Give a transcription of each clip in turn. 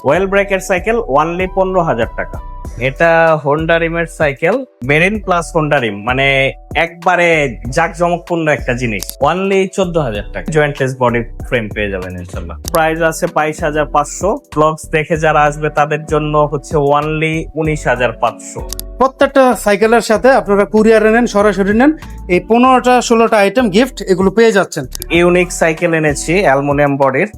Well ব্রেকের cycle only 15,000 টাকা। এটা হোন্ডা রিমের cycle, Marine plus Honda rim, মানে একবারে জাঁকজমকপূর্ণ একটা জিনিস। ওয়ানলি 14,000 টাকা। জয়েন্টলেস বডি ফ্রেম পেয়ে যাবেন ইনশাল্লাহ। প্রাইস আছে 22,500। ব্লগস দেখে যারা আসবে তাদের জন্য হচ্ছে ওয়ানলি 19,500। প্রত্যেকটা সাইকেলের সাথে আপনারা কুরিয়ারে নেন, সরাসরি নেন, এই 15টা-16টা আইটেম গিফট এগুলো পেয়ে যাচ্ছেন। ইউনিক সাইকেল এনেছি অ্যালুমিনিয়াম বডির,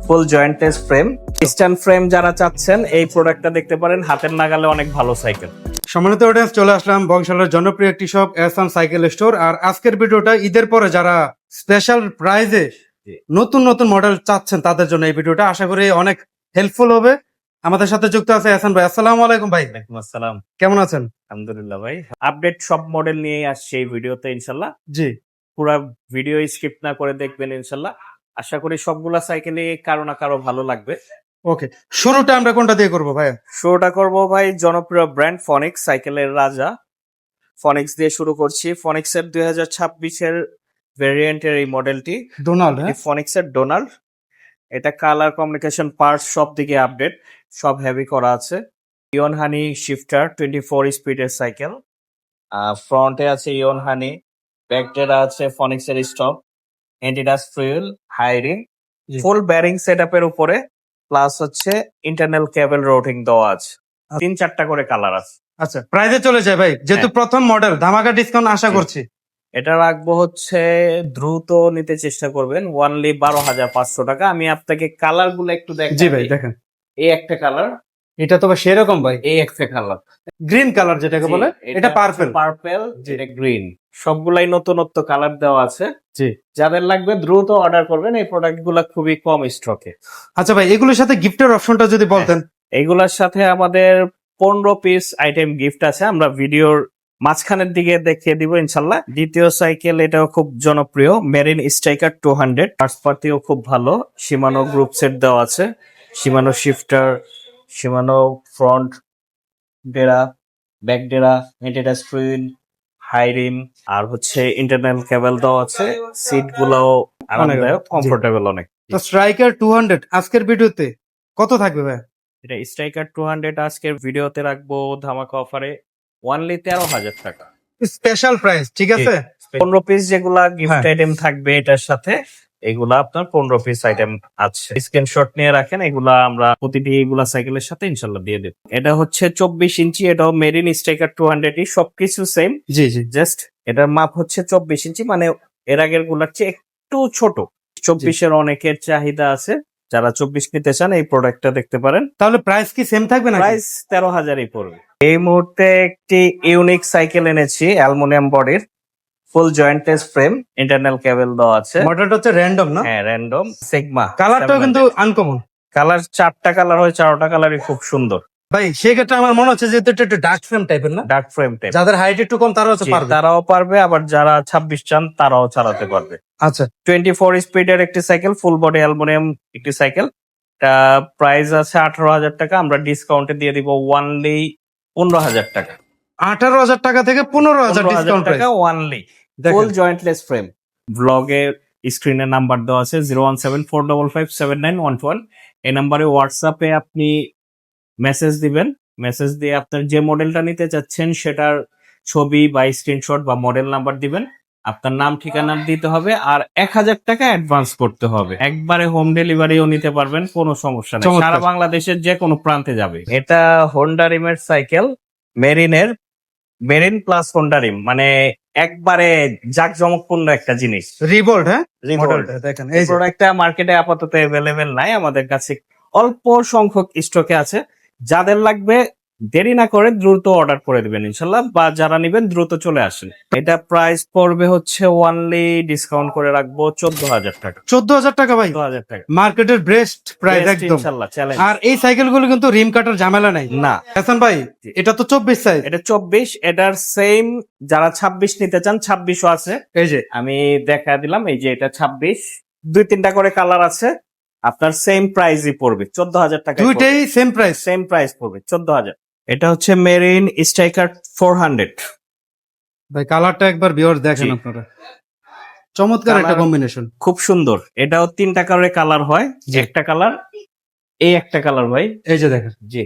ফুল জয়েন্টলেস ফ্রেম। স্ট্যান্ড ফ্রেম যারা চাচ্ছেন এই প্রোডাক্টটা দেখতে পারেন, হাতের নাগালে অনেক ভালো সাইকেল। সম্মানিত অডিয়েন্স, চলে আসলাম বংশালের জনপ্রিয় একটি শপ এহসান সাইকেল স্টোর। আর আজকের ভিডিওটা ঈদের পরে যারা স্পেশাল প্রাইজে নতুন নতুন মডেল চাচ্ছেন তাদের জন্য এই ভিডিওটা আশা করি অনেক হেল্পফুল হবে। আমাদের সাথে যুক্ত আছে এহসান ভাই। আসসালামু আলাইকুম ভাই। ওয়ালাইকুম আসসালাম। কেমন আছেন? আলহামদুলিল্লাহ ভাই। আপডেট সব মডেল নিয়ে আসছে এই ভিডিওতে ইনশাল্লাহ। জি, পুরো ভিডিও স্কিপ না করে দেখবেন ইনশাল্লাহ। আশা করি সবগুলা সাইকেলই কারো না কারো ভালো লাগবে। ওকে, শুরুটা আমরা কোনটা দিয়ে করবো ভাই? শুরুটা করবো ভাই জনপ্রিয় ব্র্যান্ড ফনিক্স, সাইকেলের রাজা ফনিক্স দিয়ে শুরু করছি। ফনিক্সের 2026-এর ভেরিয়েন্টের এই মডেলটি, ডোনাল্ড। ফনিক্সের ডোনাল্ড। এটা কালার, কমিউনিকেশন, পার্টস সব দিকে আপডেট, সব হেভি করা আছে। ইয়ন হানি শিফটার 24 স্পিডের সাইকেল। ফ্রন্টে আছে ইয়ন হানি, ব্যাকটেরা আছে ফনিক্সের স্টপ, এন্টিডাস ফ্রিউল, হাইরিং, জি। ফুল ব্যারিং সেটআপের উপরে, প্লাস হচ্ছে ইন্টারনাল কেবল রোটিং দেওয়া আছে। 3-4টা করে কালার আছে। আচ্ছা, প্রাইজে চলে যায় ভাই, যেহেতু প্রথম মডেল, ধামাকা ডিসকাউন্ট আশা জি। করছি। এটা রাখবো হচ্ছে, দ্রুত নিতে চেষ্টা করবেন, ওয়ানলি 12,500 টাকা। আমি আপনাকে কালার গুলো একটু দেখাই। জি ভাই, দেখেন এই একটা কালার, এটা তো ভাই সেরকম ভাই, এই একটা কালার, গ্রিন কালার যেটাকে বলে, এটা পার্পল। পার্পল, জি। এটা গ্রিন। সবগুলাই নতুনত্ব কালার দেওয়া আছে। জি। যাদের লাগবে দ্রুত অর্ডার করবেন, এই প্রোডাক্ট গুলা খুবই কম স্টকে। আচ্ছা ভাই, এগুলোর সাথে গিফটের অপশনটা যদি বলতেন। এইগুলার সাথে আমাদের 15 পিস আইটেম গিফট আছে, আমরা ভিডিওর মাঝখানের দিকে দেখিয়ে দিব ইনশাল্লাহ। দ্বিতীয় সাইকেল, এটাও খুব জনপ্রিয়, মেরিন স্ট্রাইকার 200। পার্টস পাতিও খুব ভালো, শিমানো গ্রুপ সেট দেওয়া আছে, শিমানো শিফটার, শিমানো ফ্রন্ট ডেরা, ব্যাক ডেরা, এন্টিডাস ফ্রিউল, হাইরিম, আর হচ্ছে ইন্টারনাল কেবল দেওয়া আছে। সিট গুলাও আরামদায়ক, কমফোর্টেবল অনেক। তো স্ট্রাইকার 200 আজকের ভিডিওতে কত থাকবে ভাই? এটা স্ট্রাইকার 200 আজকের ভিডিওতে রাখবো ধামাকা অফারে ওয়ানলি 13,000 টাকা। স্পেশাল প্রাইস, ঠিক আছে। 15 পিস যেগুলা গিফট হ্যাঁ। আইটেম থাকবে এটার সাথে, এগুলা আপনার 15 পিস আইটেম আছে। স্ক্রিনশট নিয়ে রাখেন, এগুলা আমরা প্রতিটি এগুলা সাইকেলের সাথে ইনশাল্লাহ দিয়ে দেব। এটা হচ্ছে 24 ইঞ্চি, এটাও মেরিন স্ট্রাইকার 200, সবকিছু সেম। জি জি। জাস্ট এটার মাপ হচ্ছে 24 ইঞ্চি, মানে এর আগের গুলার চেয়ে একটু ছোট। 24-এর অনেকের চাহিদা আছে, যারা 24 নিতে চান এই প্রোডাক্টটা দেখতে পারেন। তাহলে প্রাইস কি সেম থাকবে না? প্রাইস 13,000-ই পড়বে। এই মুহূর্তে একটি ইউনিক সাইকেল এনেছি অ্যালুমিনিয়াম বডির, ফুল জয়েন্টলেস ফ্রেম, ইন্টারনাল কেবল দেওয়া আছে। মডেলটা হচ্ছে র্যান্ডম না? হ্যাঁ, র্যান্ডম সিগমা। কালারটাও কিন্তু আনকমন। কালার 4টা কালার হয়, 4টা কালারই খুব সুন্দর। ভাই সেক্ষেত্রে আমার মনে হচ্ছে যে এটা একটু ডার্ক ফ্রেম টাইপের না? Dark frame type. যাদের হাইট একটু কম তারা হচ্ছে পারবে। তারাও পারবে, আবার যারা 26 চান তারাও চালাতে পারবে। আচ্ছা, 24 স্পিডের একটি সাইকেল, ফুল বডি অ্যালুমিনিয়াম একটি সাইকেল। এটা প্রাইস আছে 18,000 টাকা, আমরা ডিসকাউন্টে দিয়ে দিব ওয়ানলি 15,000 টাকা। 18,000 টাকা থেকে 15,000 ডিসকাউন্ট টাকা ওয়ানলি। ফুল জয়েন্টলেস ফ্রেম। ব্লগে স্ক্রিনে নাম্বার দেওয়া আছে 01745579121। এই নাম্বারে হোয়াটসঅ্যাপে আপনি মেসেজ দিবেন। মেসেজ দিয়ে আপনার যে মডেলটা নিতে চাচ্ছেন সেটার ছবি বা স্ক্রিনশট বা মডেল নাম্বার দিবেন। আপনার নাম ঠিকানা দিতে হবে, আর 1,000 টাকা অ্যাডভান্স করতে হবে। একবারে হোম ডেলিভারিও নিতে পারবেন, কোনো সমস্যা নেই, সারা বাংলাদেশের যে কোনো প্রান্তে যাবে। এটা হোন্ডা রিমের সাইকেল, মেরিনের, মেরিন প্লাস হোন্ডা রিম, মানে একবারে জাঁকজমকপূর্ণ একটা জিনিস। রিভোল্ট। হ্যাঁ, রিভোল্ট। দেখেন এই এই প্রোডাক্টটা মার্কেটে আপাতত অ্যাভেলেবেল নাই, আমাদের কাছে অল্প সংখ্যক স্টকে আছে। যাদের লাগবে দেরি না করে দ্রুত অর্ডার করে দিবেন ইনশাল্লাহ, বা যারা নিবেন দ্রুত চলে আসেন। এটা প্রাইস পড়বে হচ্ছে ওয়ানলি ডিসকাউন্ট করে রাখবো 14,000 টাকা। 14,000 টাকা ভাই, 14,000 টাকা মার্কেটের বেস্ট প্রাইস একদম ইনশাল্লাহ, চ্যালেঞ্জ। আর এই সাইকেল গুলো কিন্তু রিম কাটার ঝামেলা নাই না হাসান ভাই। এটা তো 24 সাইজ। এটা 24, এটার সেম। যারা 26 নিতে চান 26ও আছে, এই যে আমি দেখা দিলাম। এই যে এটা 26, 2-3টা করে কালার আছে। আপনার সেম প্রাইসই পড়বে 14,000 টাকা। দুইটাই সেম প্রাইস। সেম প্রাইস পড়বে 14,000। এটা হচ্ছে মেরিন স্ট্রাইকার 400। ভাই কালারটা একবার ভিউয়ার দেখেন জি। আপনারা, চমৎকার একটা Colour- কম্বিনেশন। খুব সুন্দর। এটাও 3টা করে কালার হয়, জি। একটা কালার এই একটা কালার ভাই, এই যে দেখেন। জি।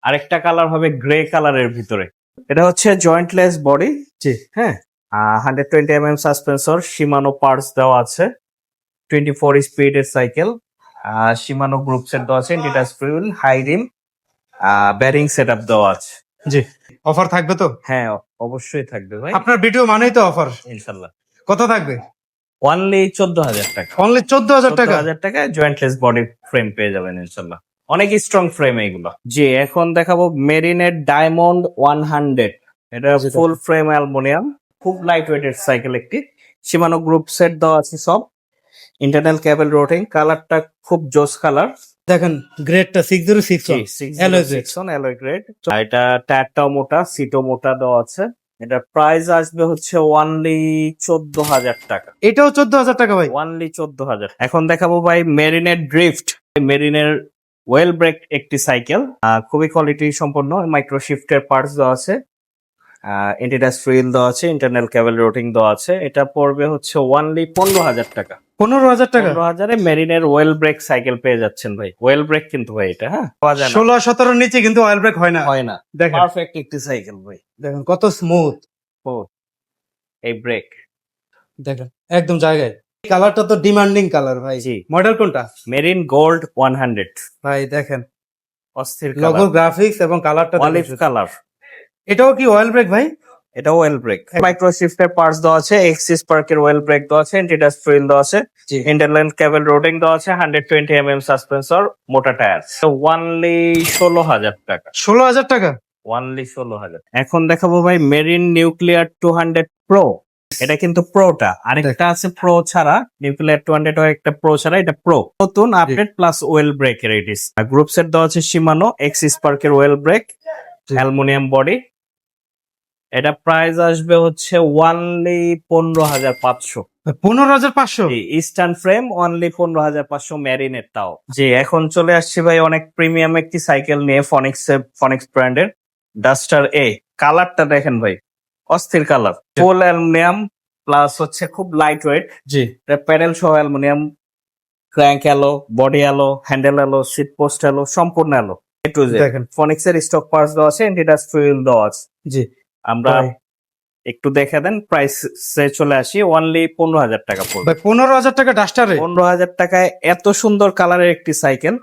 আরেকটা কালার হবে গ্রে কালারের ভিতরে। এটা হচ্ছে জয়েন্টলেস বডি, জি। হ্যাঁ। 120 mm সাসপেন্সর, শিমানো পার্টস দেওয়া আছে, 24 স্পিডের সাইকেল, শিমানো গ্রুপ সেট দেওয়া আছে, detach freewheel, high rim, bearing setup দেওয়া আছে। জি। অফার থাকবে তো? হ্যাঁ, অবশ্যই থাকবে ভাই, আপনার ভিডিও মানেই তো অফার। ইনশাল্লাহ। কত থাকবে? অনলি 14,000 টাকা। অনলি 14,000 টাকা। 14,000 টাকায় জয়েন্টলেস বডি ফ্রেম পেয়ে যাবেন ইনশাল্লাহ। অনেক স্ট্রং ফ্রেম এইগুলো। জি, এখন দেখাবো মেরিনের ডায়মন্ড 100। এটা ফুল ফ্রেম অ্যালুমিনিয়াম, খুব লাইট ওয়েটের সাইকেল একটি। শিমানো গ্রুপ সেট দেওয়া আছে সব, ইন্টারনাল কেবল রোটিং, কালারটা খুব জোস কালার। দেখেন গ্রেডটা 6061 alloy grade। 606 alloy grade. এটা টায়ারটাও মোটা, সিটও মোটা দেওয়া আছে। এটা প্রাইস আসবে হচ্ছে অনলি 14,000 টাকা। এটাও 14,000 টাকা ভাই। অনলি 14,000। এখন দেখাবো ভাই মেরিনের ড্রিফট। মেরিনের ওয়েল ব্রেক একটি সাইকেল, খুবই কোয়ালিটি সম্পন্ন, মাইক্রো শিফটের পার্টস দেওয়া আছে, ইন্টিডাস ফ্রিল দেওয়া আছে, ইন্টারনাল কেবল রোটিং দেওয়া আছে। এটা পড়বে হচ্ছে অনলি 15,000 টাকা। 15,000 টাকা। 15,000-এ মেরিনের ওয়েল ব্রেক সাইকেল পেয়ে যাচ্ছেন ভাই। ওয়েল ব্রেক কিন্তু ভাই এটা, হ্যাঁ, পাওয়া যায় না। 16-17 নিচে কিন্তু অয়েল ব্রেক হয় না। হয় না। দেখেন পারফেক্ট একটি সাইকেল ভাই। দেখেন কত স্মুথ। ও, এই ব্রেক দেখেন একদম জায়গায়। কালারটা তো ডিমান্ডিং কালার ভাই। জি। মডেল কোনটা? Marine gold 100। ভাই দেখেন অস্থির লোগো কালার, গ্রাফিক্স এবং কালারটা অলিভ কালার। এটাও কি অয়েল ব্রেক ভাই? এটা ওয়েল ব্রেক, মাইক্রো শিফটের পার্টস দেওয়া আছে, এক্সিস পার্কের ওয়েল ব্রেক দেওয়া আছে, ইন্টিডাস ফ্রিল দেওয়া আছে, জি। ইন্টারনাল কেবল রোটিং দেওয়া আছে, 120 সাসপেন্সর, মোটা টায়ার। অনলি 16,000 টাকা। 16,000 টাকা। অনলি 16,000। এখন দেখাবো ভাই মেরিন নিউক্লিয়ার 200 প্রো। এটা কিন্তু প্রোটা, আরেকটা আছে প্রো ছাড়া। নিউক্লিয়ার 200 একটা প্রো ছাড়া, এটা প্রো নতুন আপডেট প্লাস ওয়েল ব্রেকের এডিস। গ্রুপ সেট দেওয়া আছে শিমানো, এক্সিস পার্কের ওয়েল ব্রেক, অ্যালুমিনিয়াম বডি। এটা প্রাইস আসবে হচ্ছে অনলি 15,500। 15,500। ইস্টার্ন ফ্রেম অনলি 15,500 ম্যারিনের তাও। জি, এখন চলে আসছি ভাই অনেক প্রিমিয়াম একটি সাইকেল নিয়ে, ফনিক্স ব্র্যান্ডের ডাস্টার এ। কালারটা দেখেন ভাই, অস্থির কালার, ফুল অ্যালুমিনিয়াম প্লাস হচ্ছে খুব লাইট ওয়েট। জি। প্যাডেল সহ aluminium, crank alloy, body alloy, handle alloy, seat post alloy, সম্পূর্ণ অ্যালো এ টু জেড। দেখেন ফনিক্সের স্টক পার্টস দেওয়া আছে, ইন্টিডাস ফ্রিল দেওয়া আছে। জি। আমরা ভাই। একটু দেখে দেন, প্রাইস চলে আসি অনলি 15,000 টাকা পড়বে। ভাই 15,000 টাকা ডাস্টারে। 15,000 টাকায় এত সুন্দর কালারের একটি সাইকেল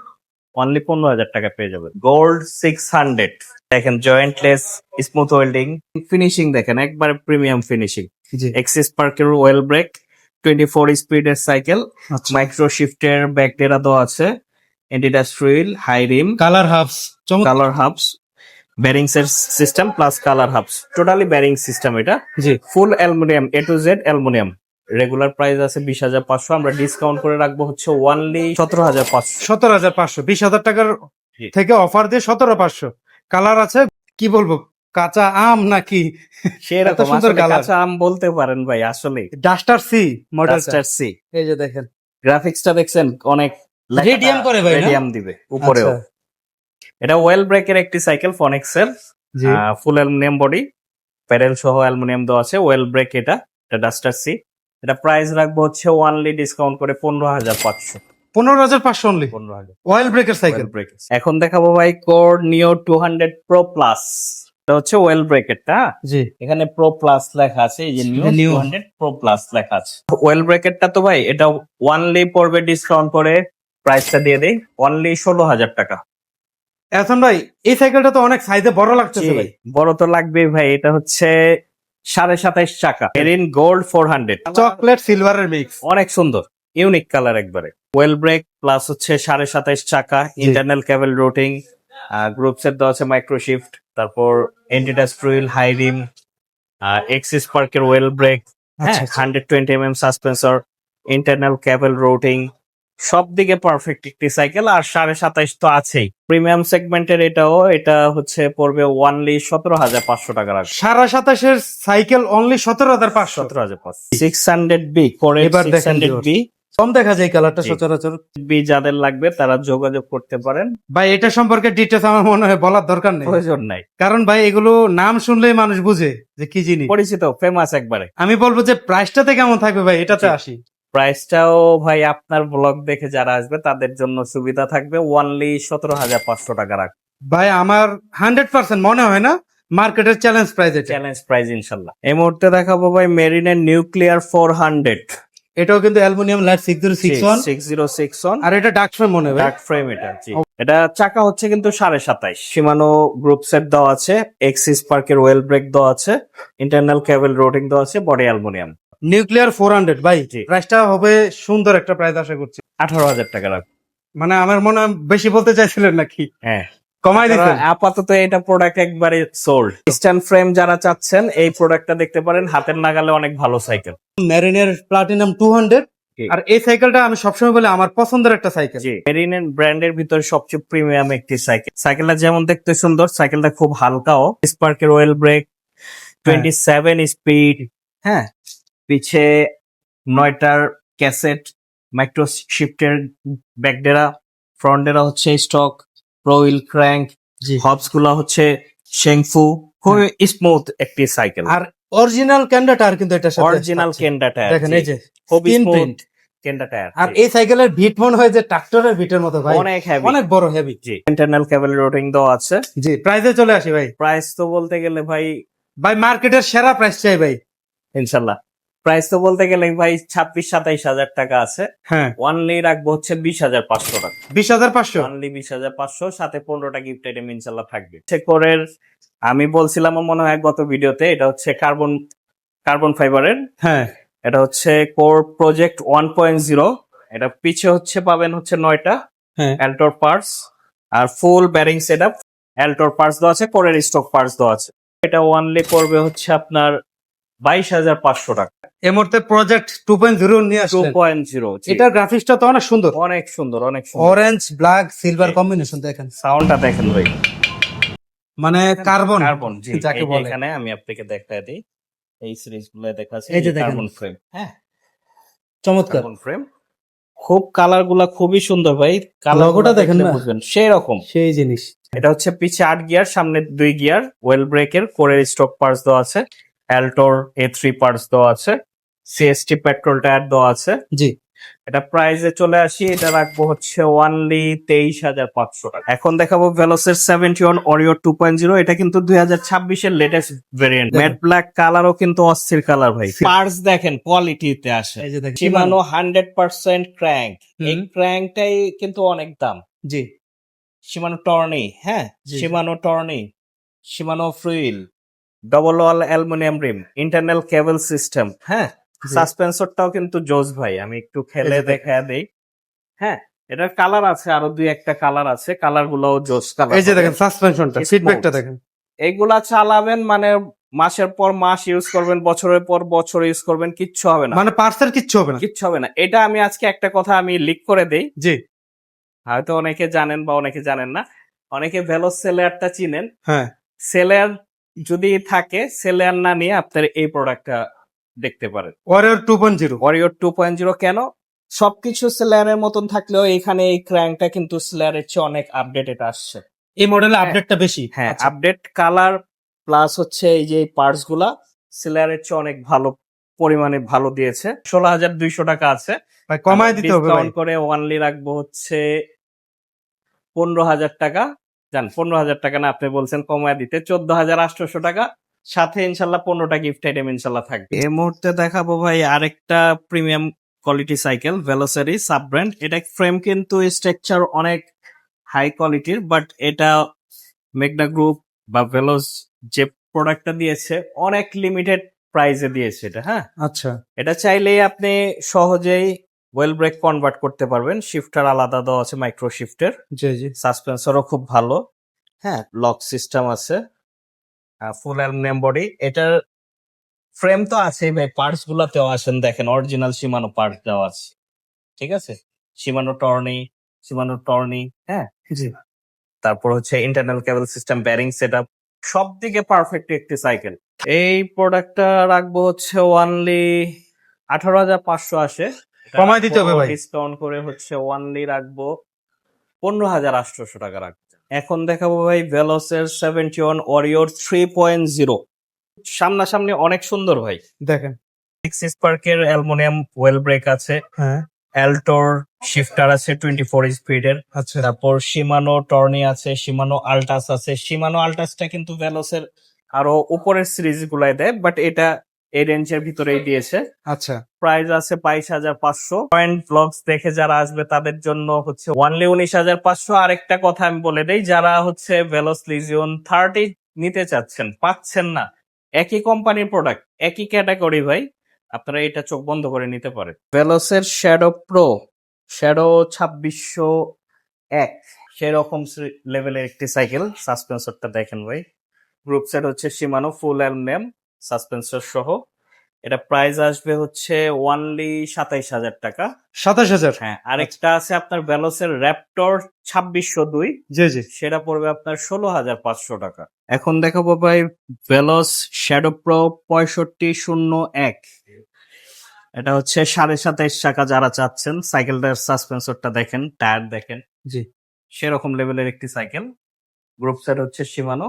অনলি 15,000 টাকা পেয়ে যাবেন। গোল্ড 600 দেখেন, জয়েন্টলেস, স্মুথ ওয়েল্ডিং, ফিনিশিং দেখেন একবারে প্রিমিয়াম ফিনিশিং। জি। এক্সিস পার্কের ওয়েল ব্রেক, 24 স্পিডের সাইকেল, আচ্ছা। মাইক্রো শিফটের ব্যাকডেরা দেওয়া আছে, antidust freewheel, high rim, colour hubs colour hubs, bearings এর system plus colour hubs, totally bearing system. এটা জি। Full aluminium, A to Z aluminium. Regular price আছে 20,500, আমরা ডিসকাউন্ট করে রাখবো হচ্ছে অনলি 17,500। 17,500। 20,000 টাকার জি। থেকে অফার দিয়ে 17,500। কালার আছে কি বলবো, কাঁচা আম নাকি এত সেরকম সুন্দর আসলে কালার। কাঁচা আম বলতে পারেন ভাই, আসলে ডাস্টার সি মডেলটা। Duster C. এই যে দেখেন গ্রাফিক্সটা দেখছেন, অনেক রেডিয়াম করে ভাই না? রেডিয়াম দিবে উপরেও। আচ্ছা। এটা ওয়েল ব্রেকের একটি সাইকেল, ফনিক্সের, জি। ফুল অ্যালুমিনিয়াম বডি, প্যাডেল সহ অ্যালুমিনিয়াম দেওয়া আছে, ওয়েল ব্রেক। এটা ডাস্টার সি। এটা প্রাইস রাখবো হচ্ছে অনলি ডিসকাউন্ট করে 15,500। 15,500 অনলি। 15,000 অয়েল ব্রেকের সাইকেল। এখন দেখাবো ভাই কোর নিও 200 প্রো প্লাস। এটা হচ্ছে ওয়েল ব্রেকেটটা, জি। এখানে প্রো প্লাস লেখা আছে, এই যে নিও Neo। 200 প্রো প্লাস লেখা আছে। ওয়েল ব্রেকেটটা তো ভাই এটা অনলি পড়বে ডিসকাউন্ট করে, প্রাইসটা দিয়ে দেই অনলি 16,000 টাকা। এখন ভাই এই সাইকেলটা তো অনেক সাইজে বড় লাগতেছে জি, ভাই। বড় তো লাগবেই ভাই। এটা হচ্ছে 27.5 চাকা, মেরিন গোল্ড 400, চকলেট সিলভারের মিক্স। অনেক সুন্দর, ইউনিক কালার একবারে। ওয়েল ব্রেক প্লাস হচ্ছে 27.5 চাকা, ইন্টারনাল কেবল রোটিং, গ্রুপ সেট দেওয়া আছে, মাইক্রো শিফট, তারপর এন্টিডাস ফ্রিল, হাই রিম, এক্সিস পার্কের ওয়েল ব্রেক, আচ্ছা। 120 সাসপেন্সর, ইন্টারনাল কেবল রোটিং, সব দিকে পারফেক্ট একটি সাইকেল। আর 27.5 তো আছেই। প্রিমিয়াম সেগমেন্টের এটা হচ্ছে পড়বে অনলি 17,500 টাকা রাখবে। 27.5 সাইকেল অনলি 17,500। 17,500। 600B করে, এবার দেখেন 600B কম দেখা যায় কালারটা জি। সচরাচর। বি যাদের লাগবে তারা যোগাযোগ করতে পারেন, ভাই এটা সম্পর্কে ডিটেলস আমার মনে হয় বলার দরকার নেই, প্রয়োজন নাই। কারণ ভাই এগুলো নাম শুনলেই মানুষ বুঝে যে কি জিনিস। পরিচিত, ফেমাস একবারে। আমি বলবো যে প্রাইসটাতে কেমন থাকবে ভাই, এটাতে জি। আসি। প্রাইসটাও ভাই আপনার ব্লগ দেখে যারা আসবে তাদের জন্য সুবিধা থাকবে, ওনলি 17,500 টাকা রাখ। ভাই আমার 100% মনে হয় না মার্কেটের চ্যালেঞ্জ প্রাইস এটা। চ্যালেঞ্জ প্রাইস ইনশাল্লাহ। এই মুহূর্তে দেখাবো ভাই মেরিনের নিউক্লিয়ার 400 এটাও কিন্তু অ্যালুমিনিয়াম লাইট 6061 6061 আর এটা ডার্ক ফ্রেম মনে হয় ভাই। ডার্ক ফ্রেম এটা, জি। এটা চাকা হচ্ছে কিন্তু 27.5, সীমানো গ্রুপ সেট দেওয়া আছে, এক্সিস পার্কের ওয়েল ব্রেক দেওয়া আছে, ইন্টারনাল কেবল রোডিং দেওয়া আছে, বডি অ্যালুমিনিয়াম। নিউক্লিয়ার 400 ভাই, জি। প্রাইসটা হবে সুন্দর একটা প্রাইস আশা করছি। 18,000 টাকা রাখ। মানে আমার মনে হয় বেশি বলতে চাইছিলেন নাকি, হ্যাঁ, কমাই দিচ্ছেন? আপাতত এটা প্রোডাক্ট একবারে সোল্ড। স্ট্যান্ড ফ্রেম যারা চাচ্ছেন এই প্রোডাক্টটা দেখতে পারেন, হাতের নাগালে অনেক ভালো সাইকেল। মেরিনের প্লাটিনাম 200 আর এই সাইকেলটা আমি সবসময় বলি আমার পছন্দের একটা সাইকেল। জি, মেরিনের ব্র্যান্ডের ভিতরে সবচেয়ে প্রিমিয়াম একটি সাইকেল। সাইকেলটা যেমন দেখতে সুন্দর, সাইকেলটা খুব হালকাও। স্পার্কের ওয়েল ব্রেক, 27 স্পিড, হ্যাঁ, পিছে 9টার ক্যাসেট, মাইক্রো শিফটের ব্যাকডেরা, ফ্রন্ট ডেরা হচ্ছে স্টক, প্রো হুইল ক্র্যাঙ্ক, জি। হবস গুলা হচ্ছে শেংফু, খুবই স্মুথ একটি সাইকেল। আর অরিজিনাল ক্যান্ডা টায়ার কিন্তু এটার সাথে অরিজিনাল পাচ্ছেন। কেন্ডা টায়ার, দেখেন এই যে খুব skin স্মুথ print। কেন্ডা টায়ার। আর এই সাইকেলের ভিট মনে হয় যে ট্রাক্টরের ভিটের মতো ভাই, অনেক হেভি, অনেক বড় হেভি। জি। ইন্টারনাল কেবল রোডিং দেওয়া আছে। জি, প্রাইসে চলে আসি ভাই। প্রাইস তো বলতে গেলে ভাই মার্কেটের সেরা প্রাইস চাই ভাই। ইনশাল্লাহ, প্রাইস তো বলতে গেলে ভাই 26-27 হাজার টাকা আছে। হ্যাঁ, ওয়ানলি রাখবো হচ্ছে 20,500 টাকা। 20,500। অনলি 20,500, সাথে 15টা গিফট আইটেম ইনশাল্লাহ থাকবে। কোরের আমি বলছিলাম মনে হয় গত ভিডিওতে, এটা হচ্ছে কার্বন ফাইবারের। হ্যাঁ, এটা হচ্ছে কোর প্রজেক্ট 1.0। এটা পিছে হচ্ছে পাবেন হচ্ছে 9টা হ্যাঁ। অ্যাল্টোর পার্টস আর ফুল ব্যারিং সেটআপ। অ্যাল্টোর পার্টস দেওয়া আছে, কোরের স্টক পার্টস দেওয়া আছে। এটা ওয়ানলি পড়বে হচ্ছে আপনার 22,500 টাকা। এই মুহূর্তে প্রজেক্ট 2.0 নিয়ে আসলেন। 2.0, এটার গ্রাফিক্সটা তো অনেক সুন্দর, অনেক সুন্দর, অনেক সুন্দর। অরেঞ্জ ব্ল্যাক সিলভার জি। কম্বিনেশন দেখেন, সাউন্ডটা দেখেন ভাই, মানে কার্বন কার্বন, জি। যাকে এই যে বলে। এখানে আমি আপনাকে দেখাই দিই, এই সিরিজ গুলো দেখাচ্ছি। এই যে দেখেন। কার্বন ফ্রেম, হ্যাঁ, চমৎকার। কার্বন ফ্রেম, খুব কালার গুলা খুবই সুন্দর ভাই। লোগোটা দেখেন না, বুঝবেন সেই রকম। সেই জিনিস। এটা হচ্ছে পিছে 8 গিয়ার, সামনে 2 গিয়ার, ওয়েল ব্রেকের, কোরের স্টক পার্টস দেওয়া আছে, অ্যাল্টোর A3 পার্টস দেওয়া আছে, সিএসটি পেট্রোল টায়ার দেওয়া আছে। জি। এটা প্রাইসে চলে আসি, এটা রাখবো হচ্ছে ওয়ানলি 23,500 টাকা। এখন দেখাবো ভেলোসের 71 অরিও 2.0। এটা কিন্তু 2026-এর লেটেস্ট ভেরিয়েন্ট। ম্যাট ব্ল্যাক কালারও কিন্তু অস্থির কালার ভাই। পার্টস দেখেন কোয়ালিটিতে আসে। এই যে দেখেন শিমানো 100% ক্র্যাঙ্ক। এই হুম। ক্র্যাঙ্কটাই কিন্তু অনেক দাম। জি। শিমানো টর্নি, হ্যাঁ, জি। শিমানো টর্নি, শিমানো ফ্রুইল, ডবল ওয়াল অ্যালুমিনিয়াম রিম, ইন্টারনাল কেবল সিস্টেম, হ্যাঁ। জি। সাসপেন্সরটাও কিন্তু জোস ভাই, আমি একটু খেলে এই যে দেখা দেই। হ্যাঁ, এটার কালার আছে, আরো 2-1টা কালার আছে, কালার গুলোও জোস কালার। এই যে দেখেন সাসপেনশনটা, Smooth। ফিডব্যাকটা দেখেন। এইগুলা চালাবেন মানে মাসের পর মাস ইউজ করবেন, বছরের পর বছর ইউজ করবেন, কিচ্ছু হবে না, মানে পার্সেল কিচ্ছু হবে না। কিচ্ছু হবে না। এটা আমি আজকে একটা কথা আমি লিক করে দেই, জি। হয়তো অনেকে জানেন বা অনেকে জানেন না। অনেকে ভেলোস সেলেয়ারটা চিনেন, হ্যাঁ, সেলেয়ার যদি থাকে, সেলেয়ার না নিয়ে আপনার এই প্রোডাক্টটা দেখতে পারেন। ওয়ারিয়র 2.0। ওয়ারিয়র 2.0 কেন? সবকিছু স্লেয়ারের মতন থাকলেও এখানে এই ক্র্যাঙ্কটা কিন্তু স্লেয়ারের চেয়ে অনেক আপডেটেড আসছে। এই মডেলে আপডেটটা বেশি। হ্যাঁ, আচ্ছা। আপডেট কালার প্লাস হচ্ছে এই যে পার্টস গুলা স্লেয়ারের চেয়ে অনেক ভালো পরিমাণে ভালো দিয়েছে। 16,200 টাকা আছে, ভাই কমায় দিতে হবে ভাই। ডিসকাউন্ট করে ওয়ানলি রাখবো হচ্ছে 15,000 টাকা। জান 15,000 টাকা না, আপনি বলছেন কমায় দিতে, 14,800 টাকা। সাথে ইনশাল্লাহ 15টা গিফট আইটেম ইনশাল্লাহ থাকবে। এই মুহূর্তে দেখাবো ভাই আরেকটা প্রিমিয়াম কোয়ালিটি সাইকেল, ভেলোসারি সাব ব্র্যান্ড। এটা ফ্রেম কিন্তু স্ট্রাকচার অনেক হাই কোয়ালিটির, বাট এটা মেগনা গ্রুপ বা ভেলোস যে প্রোডাক্টটা দিয়েছে অনেক লিমিটেড প্রাইসে দিয়েছে এটা, হ্যাঁ। আচ্ছা। এটা চাইলেই আপনি সহজেই ওয়েল ব্রেক কনভার্ট করতে পারবেন। শিফটার আলাদা দেওয়া আছে, মাইক্রো শিফটের। জি জি। সাসপেন্সরও খুব ভালো, হ্যাঁ, লক সিস্টেম আছে, ফুল অ্যালুমিনিয়াম বডি। এটার ফ্রেম তো আছেই ভাই, পার্টস গুলাতেও আসেন দেখেন, অরিজিনাল সীমানো পার্টস দেওয়া আছে, ঠিক আছে। সীমানো টর্নি, হ্যাঁ। জি। তারপর হচ্ছে ইন্টারনাল কেবল সিস্টেম, ব্যারিং সেটআপ, সব দিকে পারফেক্ট একটি সাইকেল। এই প্রোডাক্টটা রাখবো হচ্ছে ওয়ানলি 18,500 আসে, কমায় দিতে হবে ভাই। ডিসকাউন্ট করে হচ্ছে ওয়ানলি রাখবো 15,800 টাকা রাখবো। এখন দেখাবো ভাই ভেলোসের 71 ওয়ারিয়র 3.0। সামনাসামনি অনেক সুন্দর ভাই, দেখেন সিক্স স্পার্কের অ্যালুমিনিয়াম ওয়েল ব্রেক আছে, হ্যাঁ অ্যাল্টোর শিফটার আছে 24 স্পিডের, আচ্ছা তারপর শিমানো টর্নি আছে, শিমানো আল্টাস আছে। শিমানো আল্টাসটা কিন্তু ভেলোসের আরো উপরের সিরিজ গুলাই দেয়, বাট এটা এই রেঞ্জের ভিতরেই দিয়েছে। আচ্ছা প্রাইস আছে 22,500। পয়েন্ট ব্লগস দেখে যারা আসবে তাদের জন্য হচ্ছে ওয়ানলি 19,500। আরেকটা কথা আমি বলে দেই, যারা হচ্ছে ভেলোস লিজিয়ন 30 নিতে চাচ্ছেন, পাচ্ছেন না, একই কোম্পানির প্রোডাক্ট, একই ক্যাটাগরি ভাই, আপনারা এটা চোখ বন্ধ করে নিতে পারেন। ভেলোসের শ্যাডো প্রো, শ্যাডো 2601 সেরকম লেভেলের একটি সাইকেল। সাসপেন্সরটা দেখেন ভাই, গ্রুপ সেট হচ্ছে শিমানো ফুল অ্যালুমিনিয়াম সাসপেন্সর সহ। এটা প্রাইস আসবে হচ্ছে ওয়ানলি 27,000 টাকা। 27,000 হ্যাঁ, আরেকটা আছে আপনার ভেলোসের র্যাপটর 2602, জি জি সেটা পড়বে আপনার 16,500 টাকা। এখন দেখাবো ভাই ভেলোস শ্যাডো প্রো 6501। এটা হচ্ছে 27.5 টাকা। যারা চাচ্ছেন সাইকেলটার সাসপেন্সরটা দেখেন, টায়ার দেখেন, জি সেরকম লেভেলের একটি সাইকেল। গ্রুপ সেট হচ্ছে শিমানো।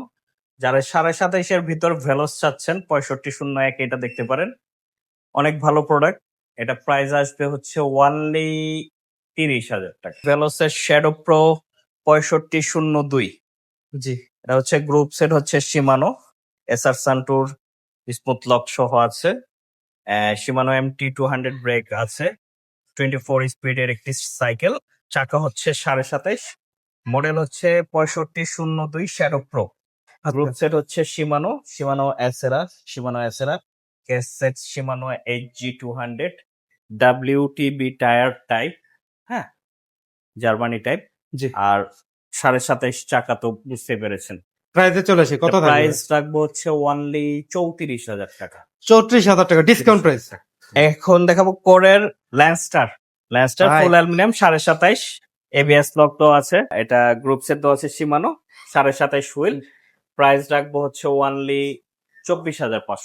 যারা 27.5 ভিতর ভেলোস চাচ্ছেন 6501 এটা দেখতে পারেন, অনেক ভালো প্রোডাক্ট। এটা প্রাইস আসবে হচ্ছে ওয়ানলি 30,000 টাকা। ভেলোসের শ্যাডো প্রো 6502, জি এটা হচ্ছে গ্রুপ সেট হচ্ছে শিমানো, এসআর সান্টুর স্মুথ লক সহ আছে, শিমানো MT200 ব্রেক আছে, 24 স্পিডের একটি সাইকেল। চাকা হচ্ছে 27.5, মডেল হচ্ছে 6502 শ্যাডো প্রো। গ্রুপ সেট হচ্ছে Shimano, Shimano Acera cassette Shimano HG200 WTB tyre type, হ্যাঁ জার্মানি টাইপ। জি আর 27.5 চাকা তো বুঝতে পেরেছেন। প্রাইসে চলে আসে কত থাকবে? প্রাইস রাখবো হচ্ছে ওয়ানলি 34,000 টাকা। 34,000 টাকা ডিসকাউন্ট প্রাইস। এখন দেখাবো কোরের ল্যান্ডস্টার ভাই। ফুল অ্যালুমিনিয়াম 27.5, ABS লক দেওয়া আছে। এটা গ্রুপ সেট দেওয়া আছে শিমানো 27.5 হুইল। প্রাইস রাখবো হচ্ছে ওয়ানলি 24,500।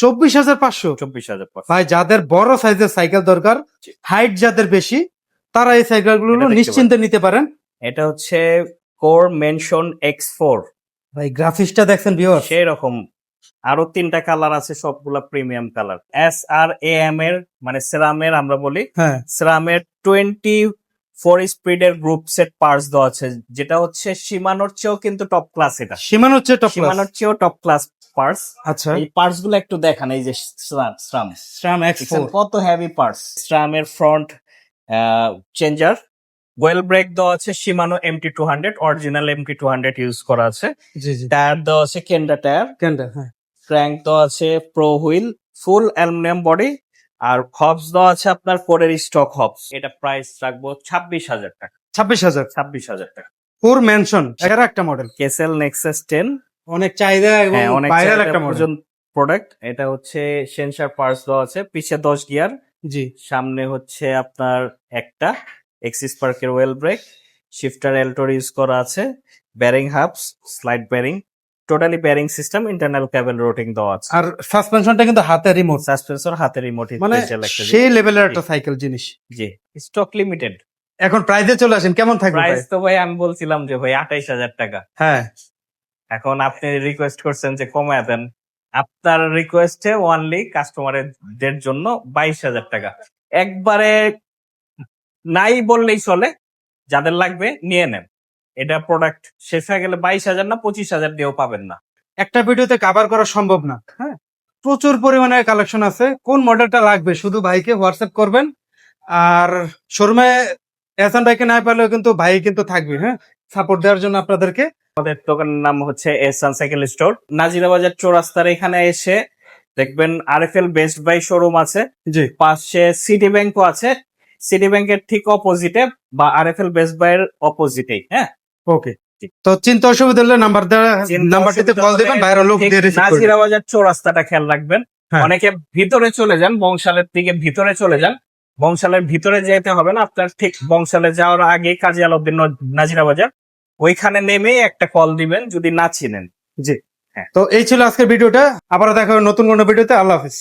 24,500 24,500। ভাই, যাদের বড় সাইজের সাইকেল দরকার, হাইট যাদের বেশি, তারা এই সাইকেলগুলো এটা দেখতে নিশ্চিন্তে নিতে পারেন। এটা হচ্ছে কোর মেনশন X4। ভাই গ্রাফিক্সটা দেখছেন ভিউয়ার, সেই রকম আরো 3টা কালার আছে, সবগুলা প্রিমিয়াম কালার। SRAM এর মানে সেরামের আমরা বলি, হ্যাঁ সেরামের 24 স্পিডের গ্রুপ সেট পার্টস দেওয়া আছে, যেটা হচ্ছে শিমানোর চেয়েও কিন্তু টপ ক্লাস। এটা সীমানো হচ্ছে টপ ক্লাস। শিমানোর চেয়েও টপ ক্লাস পার্টস। আচ্ছা এই পার্টস গুলো একটু দেখান, এই যে SRAM SRAM X4 কত হেভি পার্টস। SRAM এর ফ্রন্ট চেঞ্জার, ওয়েল ব্রেক দেওয়া আছে শিমানো MT200, অরিজিনাল MT200 ইউজ করা আছে। জি জি টায়ার দেওয়া আছে কেন্ডা টায়ার, কেন্ডা হ্যাঁ ক্র্যাঙ্ক দেওয়া আছে pro wheel, full aluminium body, আর হবস দেওয়া আছে আপনার কোরের স্টক হবস। এটা প্রাইস রাখবো 26,000 টাকা। 26,000 26,000 টাকা। ফোর মেনশন এর একটা মডেল, কেসেল নেক্সাস 10, অনেক চাহিদা এবং হ্যাঁ অনেক ভাইরাল একটা মডেল। প্রোডাক্ট। এটা হচ্ছে সেন্সর পার্টস দেওয়া আছে, পিছে 10 গিয়ার, জি সামনে হচ্ছে আপনার একটা এক্সিস পার্কের ওয়েল ব্রেক, শিফটার এল্টোর ইউজ করা আছে, bearing hubs, slide bearing, totally bearing system, internal cable routing দেওয়া আছে। আর সাসপেনশনটা কিন্তু হাতে রিমোট, সাসপেন্সর হাতে রিমোট, মানে সেই লেভেলের একটা সাইকেল জিনিস। জি, স্টক লিমিটেড। এখন প্রাইসে চলে আসেন, কেমন থাকবে প্রাইস প্রাইস? তো ভাই আমি বলছিলাম যে ভাই 28,000 টাকা। হ্যাঁ এখন আপনি রিকোয়েস্ট করছেন যে কমায় দেন, আপনার রিকোয়েস্টে ওয়ানলি কাস্টমারদের জন্য 22,000 টাকা। একবারে নাই বললেই চলে, যাদের লাগবে নিয়ে নেন। এটা প্রোডাক্ট শেষ হয়ে গেলে 22,000 না 25,000 দিয়েও পাবেন না। একটা ভিডিওতে কভার করা সম্ভব না। হ্যাঁ প্রচুর পরিমাণে কালেকশন আছে। কোন মডেলটা লাগবে শুধু ভাইকে হোয়াটসঅ্যাপ করবেন, আর শোরুমে এহসান ভাইকে না পেলেও কিন্তু ভাই কিন্তু থাকবে, হ্যাঁ সাপোর্ট দেওয়ার জন্য আপনাদেরকে। আমাদের দোকানের নাম হচ্ছে এহসান সাইকেল স্টোর, নাজিরাবাজার চৌরাস্তার এখানে এসে দেখবেন RFL বেস্ট বাই শোরুম আছে, জি পাশে সিটি ব্যাংকও আছে, সিটি ব্যাংকের ঠিক অপোজিটে বা RFL বেস্ট বাই এর অপোজিটেই। হ্যাঁ ওকে, তো চিন্তা অসুবিধা হলে নাম্বারটিতে কল দিবেন, ভাইরা লোক দিয়ে রিসিভ করবে। নাজিরাবাজার চৌরাস্তাটা খেয়াল রাখবেন। হ্যাঁ। অনেকে ভিতরে চলে যান, বংশালের দিকে ভিতরে চলে যান, বংশালের ভিতরে যেতে হবে না আপনার, ঠিক বংশালে যাওয়ার আগে কাজী আলাউদ্দিন নাজিরাবাজার, ওইখানে নেমেই একটা কল দিবেন যদি না চিনেন। জি হ্যাঁ, তো এই ছিল আজকের ভিডিওটা। আবার দেখা হবে নতুন কোনো ভিডিওতে। আল্লাহ হাফিজ।